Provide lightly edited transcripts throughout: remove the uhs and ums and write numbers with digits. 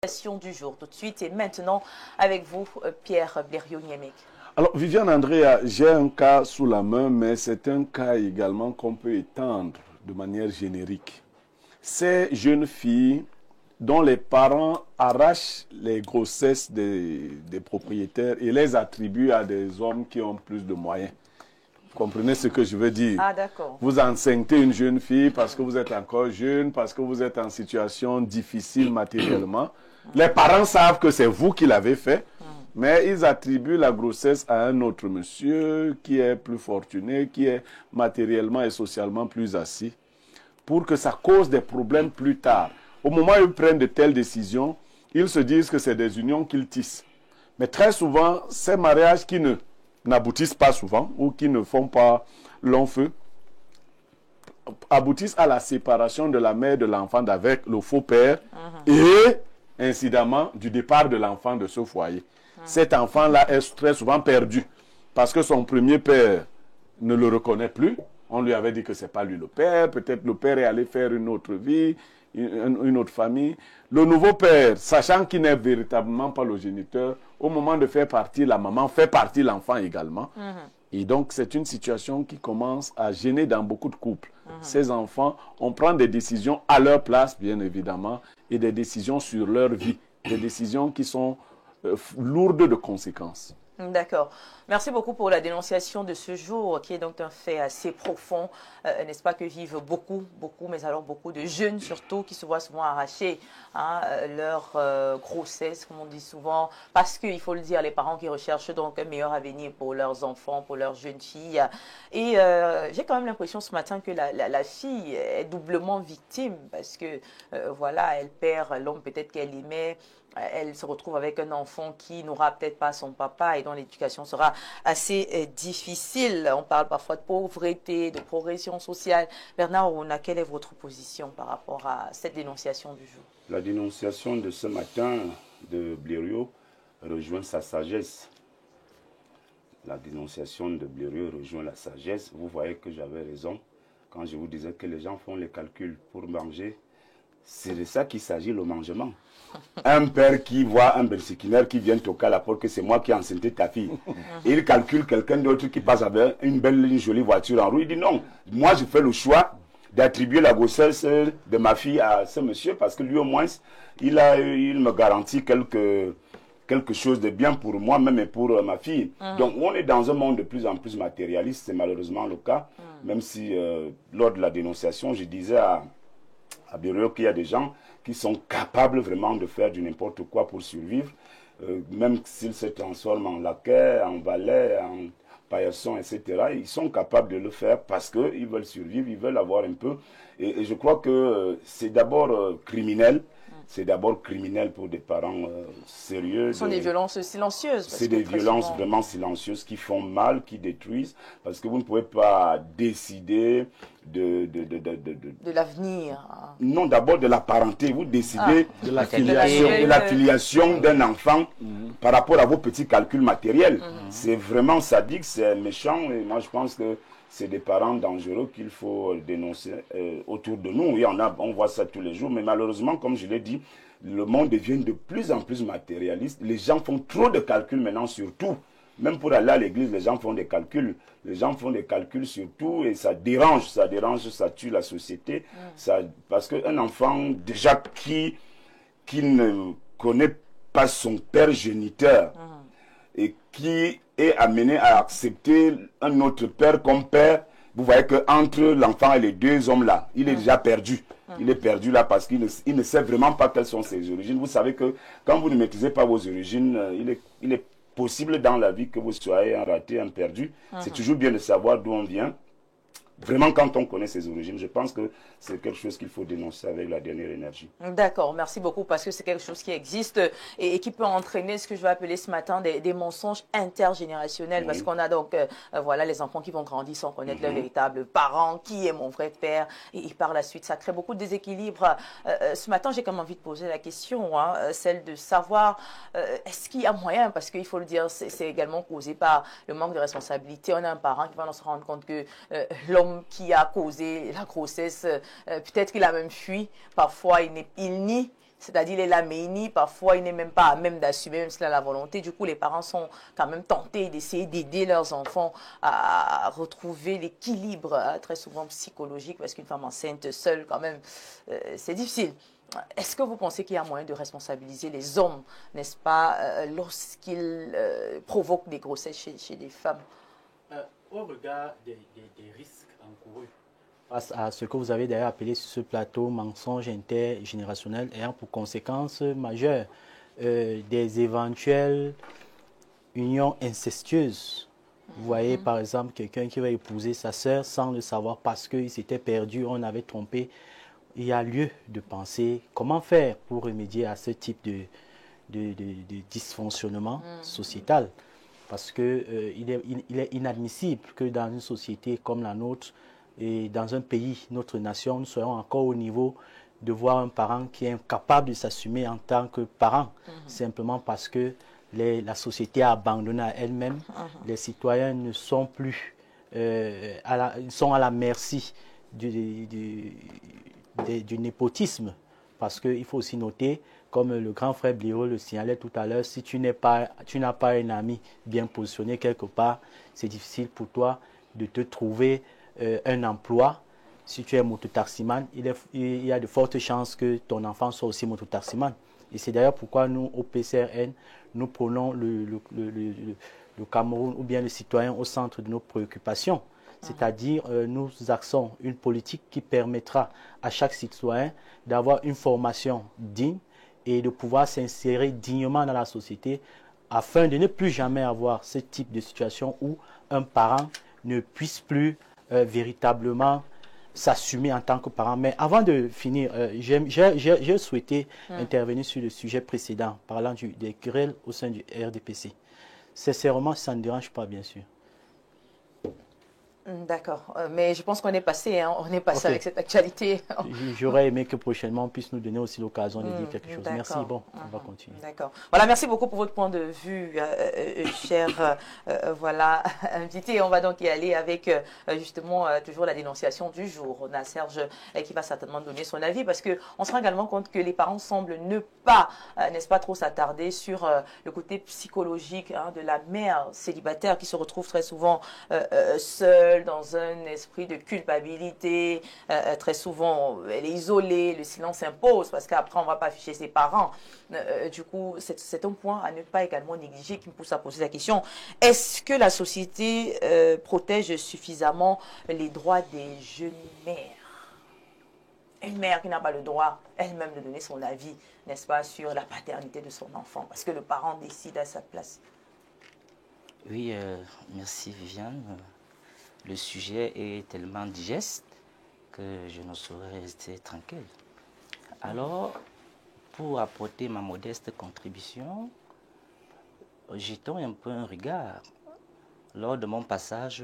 Du jour tout de suite et maintenant avec vous Pierre Blériot-Niémé. Alors Viviane Andrea, j'ai un cas sous la main, mais c'est un cas également qu'on peut étendre de manière générique. Ces jeunes filles dont les parents arrachent les grossesses des propriétaires et les attribuent à des hommes qui ont plus de moyens. Vous comprenez ce que je veux dire? Ah, d'accord. Vous enceintez une jeune fille parce que vous êtes encore jeune, parce que vous êtes en situation difficile matériellement. Les parents savent que c'est vous qui l'avez fait, mais ils attribuent la grossesse à un autre monsieur qui est plus fortuné, qui est matériellement et socialement plus assis, pour que ça cause des problèmes plus tard. Au moment où ils prennent de telles décisions, ils se disent que c'est des unions qu'ils tissent. Mais très souvent, ces mariages qui n'aboutissent pas souvent ou qui ne font pas long feu, aboutissent à la séparation de la mère de l'enfant avec le faux père et, incidemment, du départ de l'enfant de ce foyer. Cet enfant-là est très souvent perdu parce que son premier père ne le reconnaît plus. On lui avait dit que ce n'est pas lui le père. Peut-être le père est allé faire une autre vie, une autre famille. Le nouveau père, sachant qu'il n'est véritablement pas le géniteur, au moment de faire partie la maman, fait partie l'enfant également. Et donc, c'est une situation qui commence à gêner dans beaucoup de couples. Ces enfants, on prend des décisions à leur place, bien évidemment, et des décisions sur leur vie. Des décisions qui sont lourdes de conséquences. D'accord. Merci beaucoup pour la dénonciation de ce jour, qui est donc un fait assez profond, n'est-ce pas, que vivent beaucoup, mais alors beaucoup de jeunes surtout, qui se voient souvent arracher leur grossesse, comme on dit souvent, parce qu'il faut le dire, les parents qui recherchent donc un meilleur avenir pour leurs enfants, pour leurs jeunes filles. Et j'ai quand même l'impression ce matin que la fille est doublement victime, parce que voilà, elle perd l'homme peut-être qu'elle aimait. Elle se retrouve avec un enfant qui n'aura peut-être pas son papa et dont l'éducation sera assez difficile. On parle parfois de pauvreté, de progression sociale. Bernard Ouna, quelle est votre position par rapport à cette dénonciation du jour? La dénonciation de ce matin de Blériot rejoint sa sagesse. La dénonciation de Blériot rejoint la sagesse. Vous voyez que j'avais raison quand je vous disais que les gens font les calculs pour manger. C'est de ça qu'il s'agit, le mangement. Un père qui voit un bersikinaire qui vient toquer à la porte que c'est moi qui ai enceinté ta fille. Et il calcule quelqu'un d'autre qui passe avec une jolie voiture en roue. Il dit non, moi je fais le choix d'attribuer la grossesse de ma fille à ce monsieur parce que lui au moins, il me garantit quelque chose de bien pour moi-même et pour ma fille. Donc on est dans un monde de plus en plus matérialiste, c'est malheureusement le cas. Même si lors de la dénonciation, je disais à Blériot qu'il y a des gens qui sont capables vraiment de faire du n'importe quoi pour survivre, même s'ils se transforment en laquais, en valet, en paillasson, etc. Ils sont capables de le faire parce qu'ils veulent survivre, ils veulent avoir un peu. Et je crois que c'est d'abord criminel. C'est d'abord criminel pour des parents sérieux. Ce sont des violences silencieuses. C'est des violences vraiment silencieuses qui font mal, qui détruisent, parce que vous ne pouvez pas décider de l'avenir. Non, d'abord de la parenté. Vous décidez de la filiation d'un enfant par rapport à vos petits calculs matériels. C'est vraiment sadique, c'est méchant, et moi je pense que c'est des parents dangereux qu'il faut dénoncer autour de nous. Oui, on voit ça tous les jours, mais malheureusement, comme je l'ai dit, le monde devient de plus en plus matérialiste. Les gens font trop de calculs maintenant sur tout. Même pour aller à l'église, les gens font des calculs. Les gens font des calculs sur tout et ça dérange, ça tue la société. Parce qu'un enfant, déjà, qui ne connaît pas son père géniteur et qui est amené à accepter un autre père comme père, vous voyez qu'entre l'enfant et les deux hommes-là, il est déjà perdu. Il est perdu là parce qu'il ne sait vraiment pas quelles sont ses origines. Vous savez que quand vous ne maîtrisez pas vos origines, il est possible dans la vie que vous soyez un raté, un perdu. C'est toujours bien de savoir d'où on vient. Vraiment, quand on connaît ses origines, je pense que c'est quelque chose qu'il faut dénoncer avec la dernière énergie. D'accord, merci beaucoup, parce que c'est quelque chose qui existe et qui peut entraîner ce que je vais appeler ce matin des mensonges intergénérationnels, parce qu'on a donc voilà, les enfants qui vont grandir sans connaître leurs véritables parents, qui est mon vrai père, et par la suite, ça crée beaucoup de déséquilibres. Ce matin, j'ai comme envie de poser la question, celle de savoir, est-ce qu'il y a moyen, parce qu'il faut le dire, c'est également causé par le manque de responsabilité. On a un parent qui va se rendre compte que l'homme qui a causé la grossesse, peut-être qu'il a même fui. Parfois, il nie c'est-à-dire les laménis, parfois il n'est même pas à même d'assumer, même s'il a la volonté. Du coup, les parents sont quand même tentés d'essayer d'aider leurs enfants à retrouver l'équilibre, très souvent psychologique, parce qu'une femme enceinte seule, quand même, c'est difficile. Est-ce que vous pensez qu'il y a moyen de responsabiliser les hommes, n'est-ce pas, lorsqu'ils provoquent des grossesses chez des femmes? Au regard des risques encourus face à ce que vous avez d'ailleurs appelé sur ce plateau mensonge intergénérationnel ayant pour conséquence majeure des éventuelles unions incestueuses. Vous voyez par exemple quelqu'un qui va épouser sa sœur sans le savoir parce qu'il s'était perdu, on avait trompé. Il y a lieu de penser comment faire pour remédier à ce type de dysfonctionnement sociétal. Parce qu'il est inadmissible que dans une société comme la nôtre et dans un pays, notre nation, nous soyons encore au niveau de voir un parent qui est incapable de s'assumer en tant que parent, simplement parce que la société a abandonné à elle-même. Les citoyens ne sont plus, sont à la merci du népotisme, parce qu'il faut aussi noter, comme le grand frère Bliro le signalait tout à l'heure, si tu n'as pas un ami bien positionné quelque part, c'est difficile pour toi de te trouver un emploi. Si tu es mototaximan, il y a de fortes chances que ton enfant soit aussi mototaximan. Et c'est d'ailleurs pourquoi nous, au PCRN, nous prenons le Cameroun ou bien le citoyen au centre de nos préoccupations. C'est-à-dire, nous axons une politique qui permettra à chaque citoyen d'avoir une formation digne et de pouvoir s'insérer dignement dans la société afin de ne plus jamais avoir ce type de situation où un parent ne puisse plus véritablement s'assumer en tant que parent. Mais avant de finir, j'ai souhaité intervenir sur le sujet précédent, parlant des querelles au sein du RDPC. Sincèrement, ça ne dérange pas, bien sûr. D'accord, mais je pense qu'on est passé, avec cette actualité. J'aurais aimé que prochainement on puisse nous donner aussi l'occasion de dire quelque chose. Merci, bon, on va continuer. D'accord. Voilà, merci beaucoup pour votre point de vue, cher invité. On va donc y aller avec justement toujours la dénonciation du jour. On a Serge qui va certainement donner son avis parce qu'on se rend également compte que les parents semblent ne pas, n'est-ce pas, trop s'attarder sur le côté psychologique de la mère célibataire qui se retrouve très souvent seule, dans un esprit de culpabilité. Très souvent, elle est isolée, le silence s'impose parce qu'après, on ne va pas afficher ses parents. Du coup, c'est un point à ne pas également négliger qui me pousse à poser la question. Est-ce que la société protège suffisamment les droits des jeunes mères? Une mère qui n'a pas le droit elle-même de donner son avis, n'est-ce pas, sur la paternité de son enfant, parce que le parent décide à sa place. Oui, merci Viviane. Le sujet est tellement digeste que je ne saurais rester tranquille. Alors, pour apporter ma modeste contribution, jetons un peu un regard. Lors de mon passage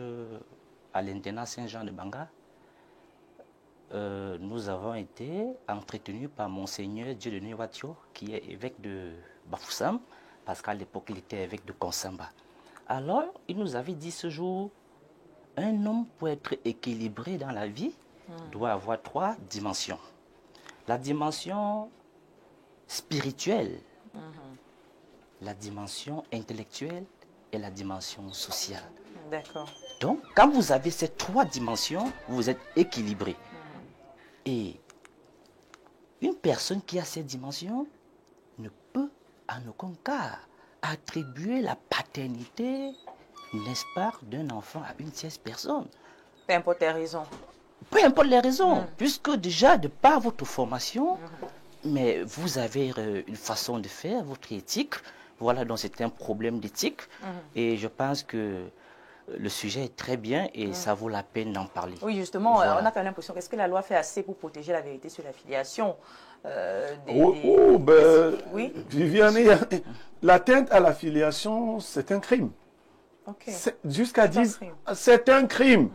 à l'internat Saint-Jean de Banga, nous avons été entretenus par Monseigneur Dieudonné Watio, qui est évêque de Bafoussam, parce qu'à l'époque, il était évêque de Konsamba. Alors, il nous avait dit ce jour, un homme, pour être équilibré dans la vie, doit avoir 3 dimensions. La dimension spirituelle, la dimension intellectuelle et la dimension sociale. D'accord. Donc, quand vous avez ces 3 dimensions, vous êtes équilibré. Et une personne qui a ces dimensions ne peut en aucun cas attribuer la paternité, n'est-ce pas, d'un enfant à une tierce personne. Peu importe les raisons. Peu importe les raisons, puisque déjà, de par votre formation, mais vous avez une façon de faire, votre éthique, voilà, donc c'est un problème d'éthique, et je pense que le sujet est très bien et ça vaut la peine d'en parler. Oui, justement, voilà. On a quand même l'impression, est-ce que la loi fait assez pour protéger la vérité sur la filiation Oui, Viviane, l'atteinte à la filiation, c'est un crime. Okay. Jusqu'à 10, c'est un crime.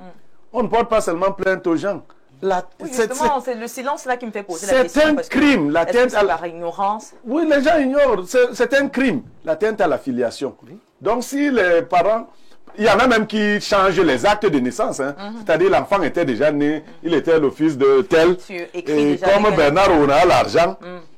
On ne porte pas seulement plainte aux gens. Oui, justement, c'est le silence là qui me fait poser la question. C'est un crime. L'atteinte par ignorance. Oui, les gens ignorent. C'est un crime, l'atteinte à la filiation. Oui. Donc, si les parents... Il y en a même qui changent les actes de naissance. C'est-à-dire l'enfant était déjà né, il était le fils de tel. Et comme Bernard, on a l'argent,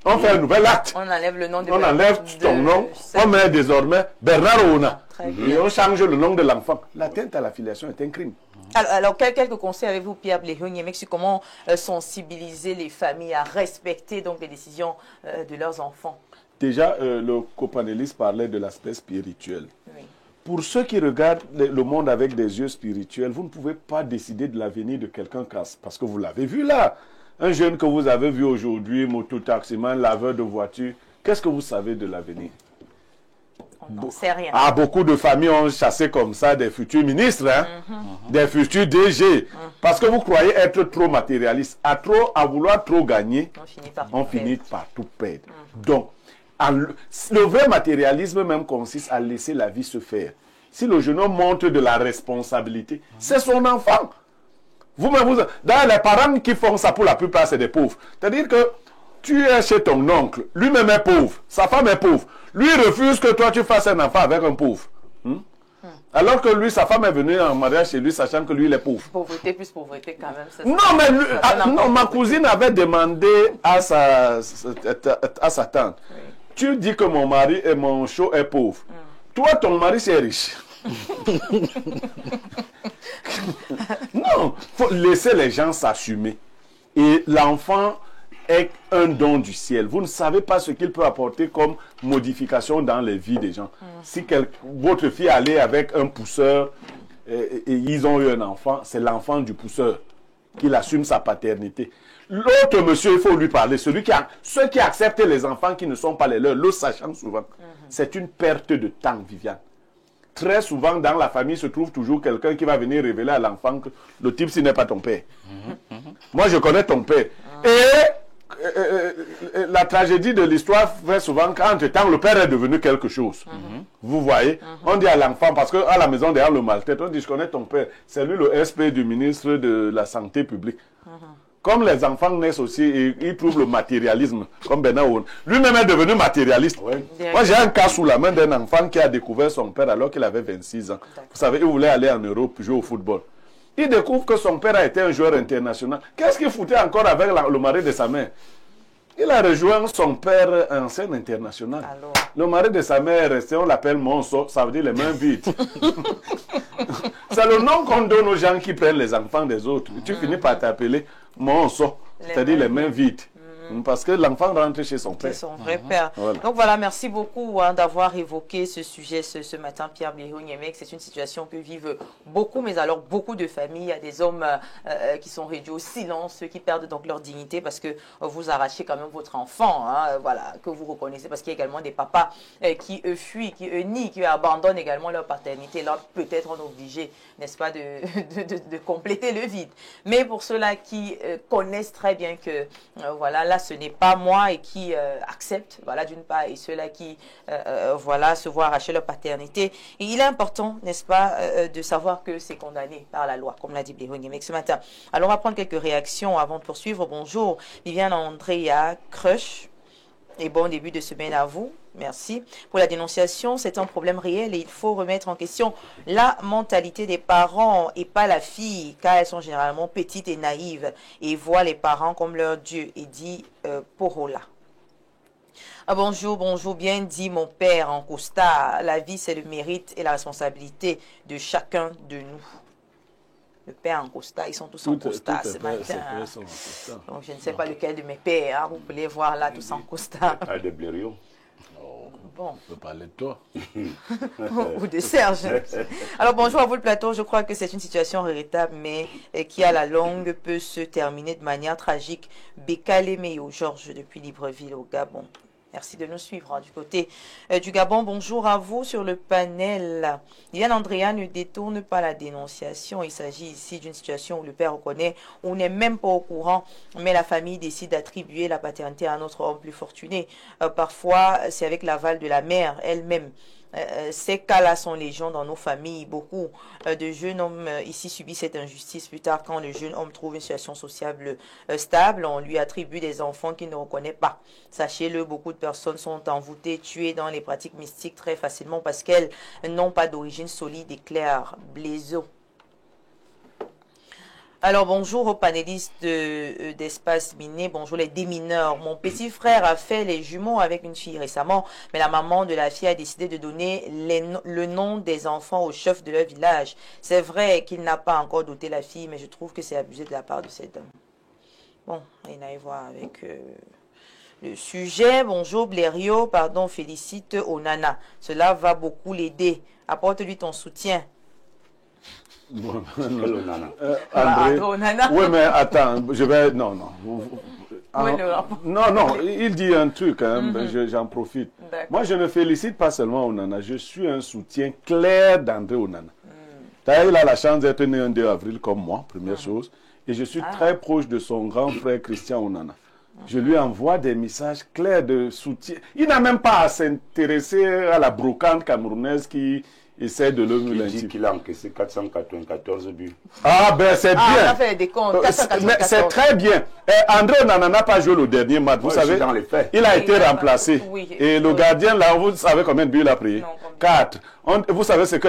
On fait un nouvel acte. On enlève le nom de On enlève ton nom. On met désormais Bernard Ouna. Et on change le nom de l'enfant. L'atteinte à la filiation est un crime. Alors, quelques conseils avec vous, Pierre Bléhou-Niémé, sur comment sensibiliser les familles à respecter donc les décisions de leurs enfants? Déjà, le copanéliste parlait de l'aspect spirituel. Oui. Pour ceux qui regardent le monde avec des yeux spirituels, vous ne pouvez pas décider de l'avenir de quelqu'un parce que vous l'avez vu là. Un jeune que vous avez vu aujourd'hui, mototaximan, laveur de voiture, qu'est-ce que vous savez de l'avenir? On n'en sait rien. Ah, beaucoup de familles ont chassé comme ça des futurs ministres, hein, des futurs DG, parce que vous croyez être trop matérialiste. À vouloir trop gagner, on finit par tout perdre. Donc, le vrai matérialisme même consiste à laisser la vie se faire. Si le jeune homme montre de la responsabilité, c'est son enfant. Vous-même, d'ailleurs, les parents qui font ça pour la plupart, c'est des pauvres. C'est-à-dire que tu es chez ton oncle, lui-même est pauvre, sa femme est pauvre. Lui refuse que toi tu fasses un enfant avec un pauvre. Alors que lui, sa femme est venue en mariage chez lui, sachant que lui, il est pauvre. Pauvreté plus pauvreté quand même. Non, mais non, ma cousine avait demandé à sa tante. Oui. Tu dis que mon show est pauvre. Toi, ton mari, c'est riche. Non, il faut laisser les gens s'assumer. Et l'enfant est un don du ciel. Vous ne savez pas ce qu'il peut apporter comme modification dans les vies des gens. Si votre fille allait avec un pousseur et ils ont eu un enfant, c'est l'enfant du pousseur qui assume sa paternité. L'autre monsieur, il faut lui parler. Ceux qui acceptent les enfants qui ne sont pas les leurs, le sachant souvent. C'est une perte de temps, Viviane. Très souvent, dans la famille, se trouve toujours quelqu'un qui va venir révéler à l'enfant que le type, ce n'est pas ton père. Moi, je connais ton père. Et la tragédie de l'histoire fait souvent qu'entre-temps, le père est devenu quelque chose. Vous voyez, on dit à l'enfant, parce qu'à la maison, derrière le maltraite, on dit, je connais ton père. C'est lui le SP du ministre de la Santé publique. Comme les enfants naissent aussi, ils trouvent le matérialisme, comme Bernard Ouna. Lui-même est devenu matérialiste. Ouais. Moi, j'ai un cas sous la main d'un enfant qui a découvert son père alors qu'il avait 26 ans. Vous savez, il voulait aller en Europe jouer au football. Il découvre que son père a été un joueur international. Qu'est-ce qu'il foutait encore avec le mari de sa mère? Il a rejoint son père en scène internationale. Alors... Le mari de sa mère est resté, on l'appelle Monso, ça veut dire les mains vides. C'est le nom qu'on donne aux gens qui prennent les enfants des autres. Tu finis par t'appeler Monso, c'est-à-dire les mains vides. Parce que l'enfant rentre chez son père. C'est son vrai père. Voilà. Donc voilà, merci beaucoup d'avoir évoqué ce sujet ce matin, Pierre Bléhou-Niémé. C'est une situation que vivent beaucoup, mais alors beaucoup de familles. Il y a des hommes qui sont réduits au silence, ceux qui perdent donc leur dignité parce que vous arrachez quand même votre enfant, hein, voilà, que vous reconnaissez. Parce qu'il y a également des papas qui fuient, qui nient, qui abandonnent également leur paternité. Là, peut-être on est obligé, n'est-ce pas, de compléter le vide. Mais pour ceux-là qui connaissent très bien que, voilà, là, ce n'est pas moi et qui acceptent, voilà, d'une part, et ceux-là qui, voilà, se voient arracher leur paternité. Et il est important, n'est-ce pas, de savoir que c'est condamné par la loi, comme l'a dit Bléhou-Niémé ce matin. Alors, on va prendre quelques réactions avant de poursuivre. Bonjour, Viviane Andrea Crush. Et bon début de semaine à vous. Merci. Pour la dénonciation, c'est un problème réel et il faut remettre en question la mentalité des parents et pas la fille, car elles sont généralement petites et naïves et voient les parents comme leur Dieu, et dit Porola. Ah, bonjour, bonjour, bien dit mon père en costard. La vie, c'est le mérite et la responsabilité de chacun de nous. Le père en costard, ils sont tous en costard ce matin. Donc je ne sais pas lequel de mes pères, hein, vous pouvez voir là, tous en costard. Ah, de Blériot. Bon. On peut parler de toi. Ou de Serge. Alors bonjour à vous le plateau, je crois que c'est une situation regrettable, mais qui à la longue peut se terminer de manière tragique. Bekale Meyo, Georges depuis Libreville au Gabon. Merci de nous suivre hein, du côté du Gabon. Bonjour à vous sur le panel. Yann Andrea ne détourne pas la dénonciation. Il s'agit ici d'une situation où le père reconnaît, on n'est même pas au courant, mais la famille décide d'attribuer la paternité à un autre homme plus fortuné. Parfois, c'est avec l'aval de la mère elle-même. Ces cas-là sont légion dans nos familles. Beaucoup de jeunes hommes ici subissent cette injustice. Plus tard, quand le jeune homme trouve une situation sociale stable, on lui attribue des enfants qu'il ne reconnaît pas. Sachez-le, beaucoup de personnes sont envoûtées, tuées dans les pratiques mystiques très facilement parce qu'elles n'ont pas d'origine solide et claire. Blaiseau. Alors, bonjour aux panélistes d'Espace Miné, bonjour les démineurs. Mon petit frère a fait les jumeaux avec une fille récemment, mais la maman de la fille a décidé de donner le nom des enfants au chef de leur village. C'est vrai qu'il n'a pas encore doté la fille, mais je trouve que c'est abusé de la part de cet homme. Bon, on a à voir avec le sujet. Bonjour Blériot, pardon, félicite Onana. Cela va beaucoup l'aider. Apporte-lui ton soutien. André, Onana. oui, mais attends, je vais... Non, non. Oui, le rapport. Non, non, il dit un truc, hein, j'en profite. Moi, je ne félicite pas seulement Onana, je suis un soutien clair d'André Onana. D'ailleurs, il a la chance d'être né un 2 avril comme moi, première chose, et je suis très proche de son grand frère Christian Onana. Je lui envoie des messages clairs de soutien. Il n'a même pas à s'intéresser à la brocante camerounaise qui essaie de le Il dit qu'il a encaissé 494 buts. Ah ben c'est bien. On a fait des comptes. C'est très bien. André Onana n'a pas joué le dernier match. Vous savez, dans les faits. Il a été remplacé. Oui. Et le gardien là, vous savez combien de buts il a pris? 4. Vous savez ce que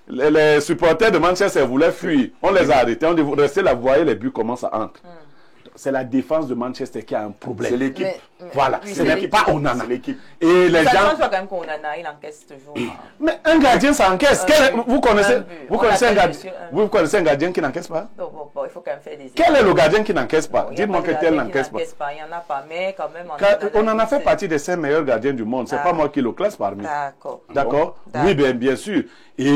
les supporters de Manchester voulaient fuir. On les a arrêtés. On dit, vous restez là, vous voyez les buts comment ça entre. C'est la défense de Manchester qui a un problème. C'est l'équipe. Voilà, oui, ce n'est pas Onana. C'est l'équipe. Et les Ça gens... change pas quand même qu'Onana, il encaisse toujours. Mais un gardien, ça encaisse. Vous connaissez, On vous connaissez un gardien qui n'encaisse pas? Donc, bon, il faut quand même faire des... Quel est le gardien qui n'encaisse pas? Il y a Dites-moi pas que de tel gardien n'encaisse qui pas. Il n'y en a pas, mais quand même... On en a fait partie des 5 meilleurs gardiens du monde. C'est pas moi qui le classe parmi. D'accord. D'accord? Oui, bien sûr. Et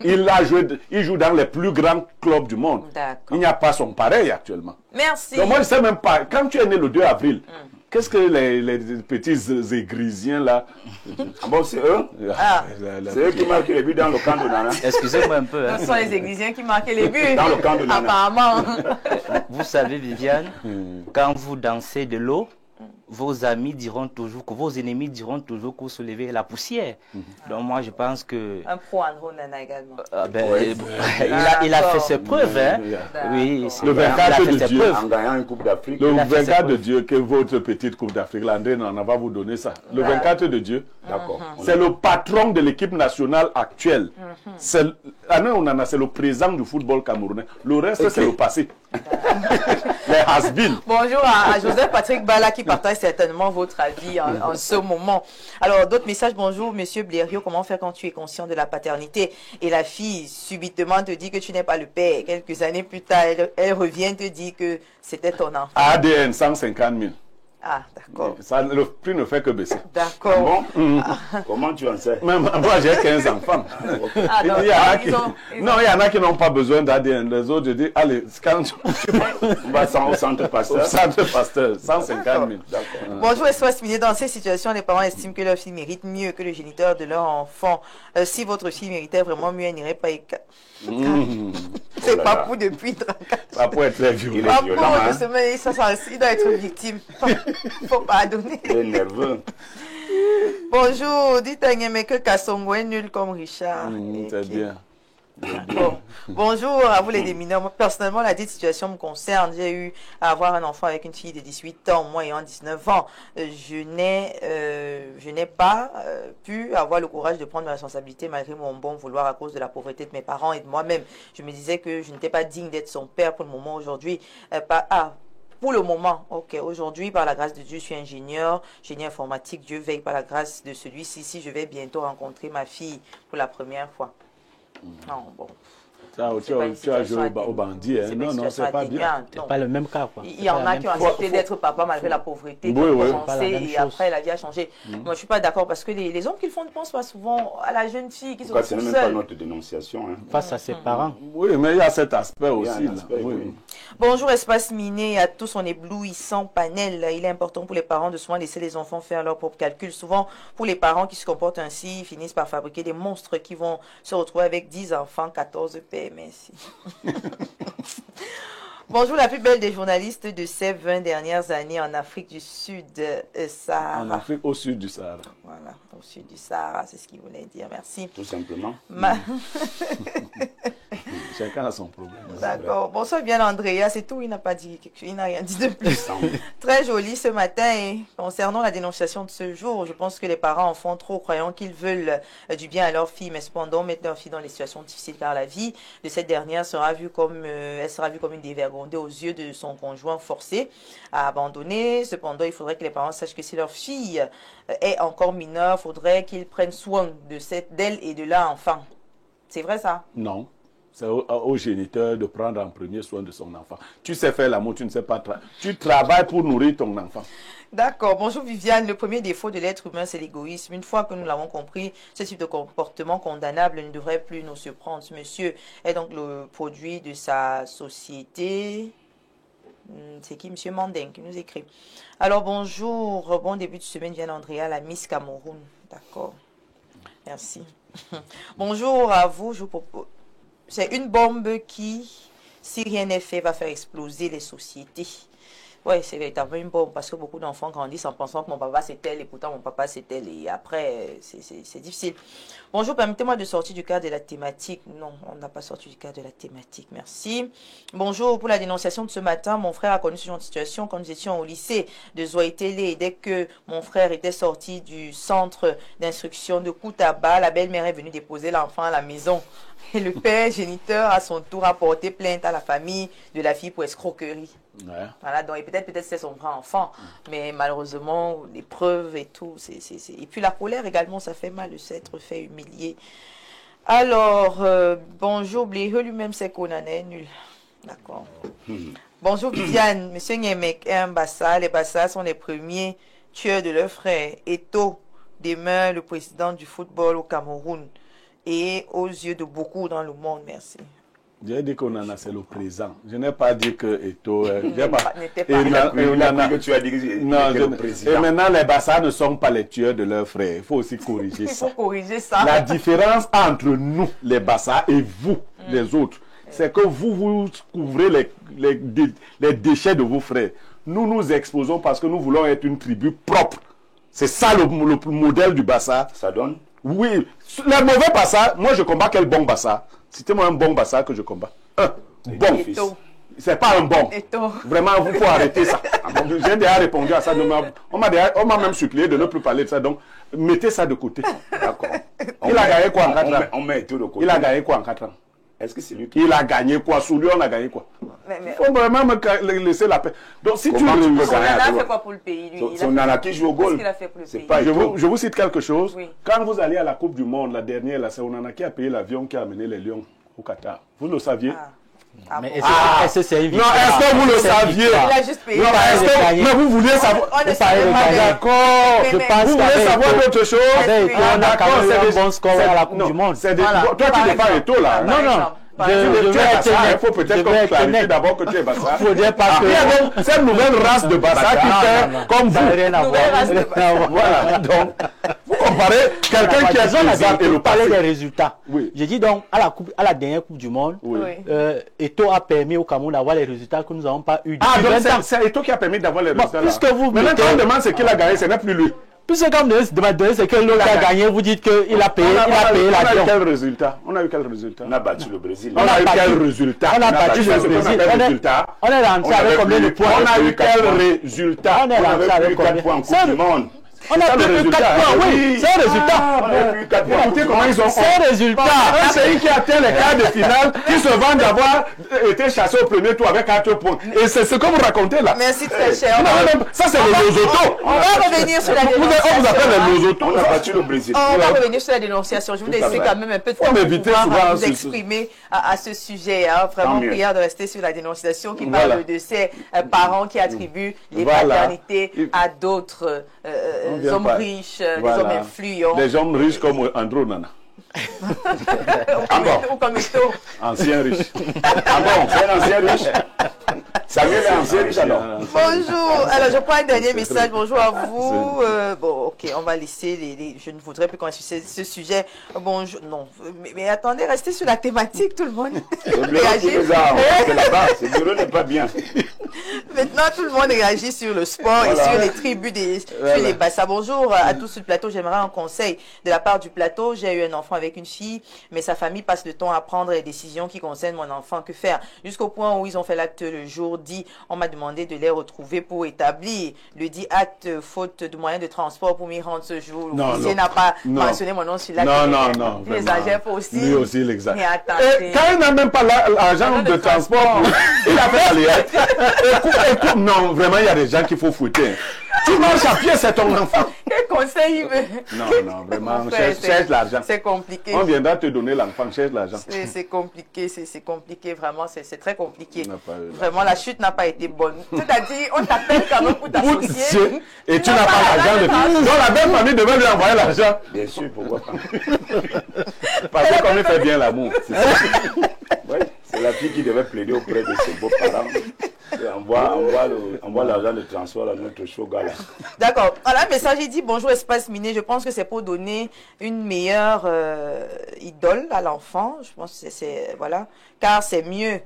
il joue dans les plus grands clubs du monde. Il n'y a pas son pareil actuellement. Merci. Donc moi, je ne sais même pas. Quand tu es né le 2 avril, qu'est-ce que les petits égrisiens là... Bon, c'est eux. C'est eux qui marquent les buts dans le camp de Nana. Excusez-moi un peu. Ce sont les Églisiens qui marquaient les buts. Dans le camp de Nana. Apparemment. Vous savez, Viviane, quand vous dansez de l'eau, vos amis diront toujours, que vos ennemis diront toujours que vous soulevez la poussière. Donc moi, je pense que... Un pro André Onana également. Il a fait ses preuves. Hein. Oui, le 24 de Dieu, en gagnant une Coupe d'Afrique. Le 24 de Dieu, que votre petite Coupe d'Afrique, l'André n'en va vous donner ça. Le 24 de Dieu, d'accord. C'est le patron de l'équipe nationale actuelle. André Onana, c'est le président du football camerounais. Le reste, c'est le passé. Les has-been. Bonjour à Joseph Patrick Bala qui partage certainement votre avis en ce moment. Alors, d'autres messages. Bonjour, monsieur Blériot. Comment faire quand tu es conscient de la paternité et la fille subitement te dit que tu n'es pas le père? Quelques années plus tard, elle revient te dire que c'était ton enfant. ADN 150 000. Ah, d'accord. Le prix ne fait que baisser. D'accord. Comment tu en sais? Même moi, j'ai 15 enfants. Il y en a qui n'ont pas besoin d'ADN. Les autres, je dis, allez, quand on va au centre Pasteur. Au centre Pasteur, 150 000. D'accord. Bonjour, Espace Miné. Dans ces situations, les parents estiment que leur fille mérite mieux que le géniteur de leur enfant. Si votre fille méritait vraiment mieux, elle n'irait pas c'est pas pour depuis 34 ans. Ça peut être très violent. Il est violent, hein? Il doit être victime. Faut pardonner. Il est nerveux. Bonjour, dites à Niamey que Kassongo est nul comme Richard. C'est bien. Bon. Bonjour à vous les démineurs. Moi, personnellement, la dite situation me concerne. J'ai eu à avoir un enfant avec une fille de 18 ans, moi ayant 19 ans. Je n'ai pas pu avoir le courage de prendre mes responsabilités malgré mon bon vouloir à cause de la pauvreté de mes parents et de moi-même. Je me disais que je n'étais pas digne d'être son père pour le moment aujourd'hui. Pour le moment, ok. Aujourd'hui, par la grâce de Dieu, je suis ingénieur, génie informatique. Dieu veille par la grâce de celui-ci. Si je vais bientôt rencontrer ma fille pour la première fois. Non, bon. Tu as joué au bandit. Hein? Non, c'est pas bien. C'est pas le même cas. Quoi. Il y en a qui ont accepté d'être papa malgré la pauvreté, qui ont commencé et après la vie a changé. Moi, je ne suis pas d'accord parce que les hommes qui le font ne pensent pas souvent à la jeune fille qui se retrouve seule. C'est même pas notre dénonciation. Hein. Face à ses parents. Oui, mais il y a cet aspect aussi. Oui. Bonjour, Espace Miné, à tout son éblouissant panel. Il est important pour les parents de souvent laisser les enfants faire leurs propres calculs. Souvent, pour les parents qui se comportent ainsi, ils finissent par fabriquer des monstres qui vont se retrouver avec 10 enfants, 14 pères. Merci. Bonjour, la plus belle des journalistes de ces 20 dernières années en Afrique du Sud, Sahara. En Afrique au sud du Sahara. Voilà, au sud du Sahara, c'est ce qu'il voulait dire. Merci. Tout simplement. Chacun a son problème. D'accord. Bonsoir bien Andrea, c'est tout, il n'a pas dit quelque chose, il n'a rien dit de plus. Très joli ce matin. Et concernant la dénonciation de ce jour, je pense que les parents en font trop, croyant qu'ils veulent du bien à leur fille, mais cependant mettre leur fille dans des situations difficiles, car la vie de cette dernière sera vue comme une dévergondée aux yeux de son conjoint forcé à abandonner. Cependant, il faudrait que les parents sachent que si leur fille est encore mineure, il faudrait qu'ils prennent soin d'elle et de leur enfant. C'est vrai ça? Non. C'est au géniteur de prendre en premier soin de son enfant. Tu sais faire l'amour, tu ne sais pas travailler. Tu travailles pour nourrir ton enfant. D'accord. Bonjour Viviane. Le premier défaut de l'être humain, c'est l'égoïsme. Une fois que nous l'avons compris, ce type de comportement condamnable ne devrait plus nous surprendre. Ce monsieur est donc le produit de sa société. C'est qui? Monsieur Mandeng qui nous écrit. Alors bonjour. Bon début de semaine, Viviane Andrea, la Miss Cameroun. D'accord. Merci. Bonjour à vous. Je vous propose... C'est une bombe qui, si rien n'est fait, va faire exploser les sociétés. Oui, c'est véritablement une bombe parce que beaucoup d'enfants grandissent en pensant que mon papa c'est tel et pourtant mon papa c'est tel et après c'est difficile. Bonjour, permettez-moi de sortir du cadre de la thématique. Non, on n'a pas sorti du cadre de la thématique, merci. Bonjour, pour la dénonciation de ce matin, mon frère a connu ce genre de situation quand nous étions au lycée de Zoïtélé. Dès que mon frère était sorti du centre d'instruction de Koutaba, la belle-mère est venue déposer l'enfant à la maison. Et le père géniteur, à son tour, a porté plainte à la famille de la fille pour escroquerie. Ouais. Voilà, donc peut-être c'est son vrai enfant, mais malheureusement, les preuves et tout, et puis la colère également, ça fait mal de s'être fait humilier. Alors, bonjour, Bléhe lui-même, c'est qu'on en est nul. D'accord. Bonjour, Viviane, monsieur Nyemek est un Bassa. Les Bassa sont les premiers tueurs de leurs frères. Eto'o demeure le président du football au Cameroun et aux yeux de beaucoup dans le monde. Merci. J'ai dit qu'on en a, c'est le présent. Je n'ai pas dit que Eto'o... que tu as dit que non, le président. Et maintenant, les Bassa ne sont pas les tueurs de leurs frères. Il faut aussi corriger ça. Il faut corriger ça. La différence entre nous, les Bassa, et vous, les autres, c'est que vous couvrez les déchets de vos frères. Nous nous exposons parce que nous voulons être une tribu propre. C'est ça le modèle du Bassa. Ça donne? Oui. Les mauvais Bassa, moi je combats quel bon Bassa? Citez-moi un bon Bassa que je combats. Un bon fils. C'est pas un bon. Vraiment, vous faut arrêter ça. J'ai déjà répondu à ça. On m'a même supplié de ne plus parler de ça. Donc, mettez ça de côté. D'accord. Il a gagné quoi en 4 ans? On met tout de côté. Il a gagné quoi en 4 ans? Est-ce que c'est lui qui... Il a gagné quoi? Sous lui, on a gagné quoi? Il faut vraiment me laisser la paix. Donc, si comment tu veux Son nana a fait quoi pour le pays, lui? Son nana qui joue au goal. Qu'est-ce qu'il a fait pour le pays? Pas je vous cite quelque chose. Oui. Quand vous allez à la Coupe du Monde, la dernière, c'est Onana qui a payé l'avion qui a amené les Lions au Qatar. Vous le saviez? Mais est-ce que c'est une Non, victoire? est-ce que vous le saviez? Il a juste payé. Non, mais vous vouliez savoir? On ne savait pas. D'accord. Je pense Vous voulez savoir d'autre chose? On a quand même eu un bon score à la Coupe du Monde. Toi, tu n'es pas Eto'o là. Non, non. Il faut peut-être clarifier d'abord que tu es Bassa. Il ne faudrait pas que... Il y a donc cette nouvelle race de Bassa qui fait comme vous. rien à voir. Voilà. Donc, vous comparez quelqu'un qui est présent et le parler des passé. résultats. Oui. J'ai dit donc, à la dernière Coupe du Monde, Oui. Eto'o a permis au Cameroun d'avoir les résultats que nous n'avons pas eu depuis Ah, donc 20 ans. c'est Eto'o qui a permis d'avoir les résultats. puisque vous Maintenant, mettez- quand on demande ce qu'il a gagné, ce n'est plus lui. Puisque quand vous demandez ce que l'autre a gagné, vous dites qu'il a payé On a eu l'avion. quel résultat? On a eu quel résultat? On a battu le Brésil. On a eu battu- quel résultat? On a battu Tu sais le ce qu'on Brésil. appelle résultat? On est rentré avec combien de points? On a eu quatre quel points. résultat? On est On rentré avait avec plus 4 combien? points en Coupe du Monde. On a ça, le plus de résultat. 4 points, oui. Oui. C'est un résultat. On avait plus 4 points. Écoutez comment ils ont C'est un résultat. Un pays qui atteint les quarts de finale, qui se vante d'avoir été chassé au premier tour avec 4 points. Et c'est ce que vous racontez là. Merci très cher. Ça, c'est les losotos. On va revenir sur la On vous appelle dénonciation. les losotos. On a battu le Brésil. On va revenir sur la dénonciation. Je vous laisserai fait. quand même un peu de Faut temps pour m'éviter pouvoir souvent vous ce- exprimer à ce sujet. Hein. Vraiment, Tant mieux. prière de rester sur la dénonciation qui Voilà. parle de ces parents qui attribuent les Voilà. paternités à d'autres On vient hommes pas. riches, Voilà. des hommes influents. Des hommes riches comme Andro Nana. Ou comme Eto'o. Ancien riche. Ah bon, c'est un ancien riche. Samuel est en service alors. Bonjour. Alors, je prends un dernier message. Bonjour à vous. Bon, ok, on va laisser je ne voudrais plus qu'on sur ce sujet. Bonjour. Non, mais attendez, restez sur la thématique, tout le monde. Là-bas, ce bureau n'est pas bien. Maintenant, tout le monde réagit sur le sport et sur les tribus, sur les bassins. Bonjour à tous sur le plateau. J'aimerais un conseil de la part du plateau. J'ai eu un enfant avec une fille, mais sa famille passe le temps à prendre les décisions qui concernent mon enfant. Que faire? Jusqu'au point où ils ont fait l'acte le jour dit, on m'a demandé de les retrouver pour établir le dit acte, faute de moyens de transport pour m'y rendre ce jour. L'officier n'a pas mentionné mon nom sur l'acte. Non. Il exagère pas aussi. Lui aussi, il exagère. Mais attendez. Quand il n'a même pas l'argent de transport, il a fait aller. Écoute, non, vraiment, il y a des gens qu'il faut fouetter. Tu marches à pied, c'est ton enfant. Quel conseil il veut? Non, vraiment, cherche l'argent. C'est compliqué. On viendra te donner l'enfant, cherche l'argent. C'est compliqué, c'est compliqué, vraiment, c'est très compliqué. Vraiment, la chute n'a pas été bonne. C'est-à-dire, on t'appelle quand même pour t'associer. Et tu n'as pas l'argent de... Donc la belle famille devait lui envoyer l'argent. Bien sûr, pourquoi pas. Parce qu'on lui fait bien l'amour. Oui, c'est la fille qui devait plaider auprès de ses beaux-parents. Envoie l'argent de transport à notre show-gars là. D'accord. Alors, un message, il dit bonjour espace miné. Je pense que c'est pour donner une meilleure idole à l'enfant. Je pense que c'est voilà. Car c'est mieux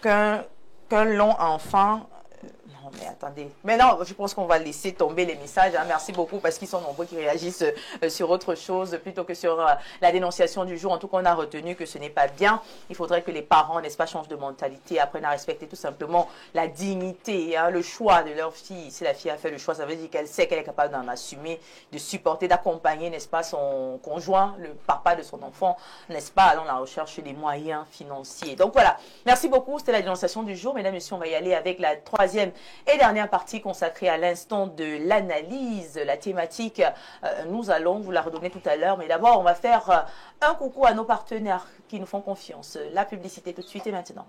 qu'un long enfant. Non, mais attendez. Mais non, je pense qu'on va laisser tomber les messages. Hein. Merci beaucoup parce qu'ils sont nombreux qui réagissent sur autre chose plutôt que sur la dénonciation du jour. En tout cas, on a retenu que ce n'est pas bien. Il faudrait que les parents, n'est-ce pas, changent de mentalité, apprennent à respecter tout simplement la dignité, hein, le choix de leur fille. Si la fille a fait le choix, ça veut dire qu'elle sait qu'elle est capable d'en assumer, de supporter, d'accompagner, n'est-ce pas, son conjoint, le papa de son enfant, n'est-ce pas, allant à la recherche des moyens financiers. Donc voilà. Merci beaucoup. C'était la dénonciation du jour. Mesdames et messieurs, on va y aller avec la troisième et dernière partie consacrée à l'instant de l'analyse, la thématique. Nous allons vous la redonner tout à l'heure, mais d'abord on va faire un coucou à nos partenaires qui nous font confiance. La publicité tout de suite et maintenant.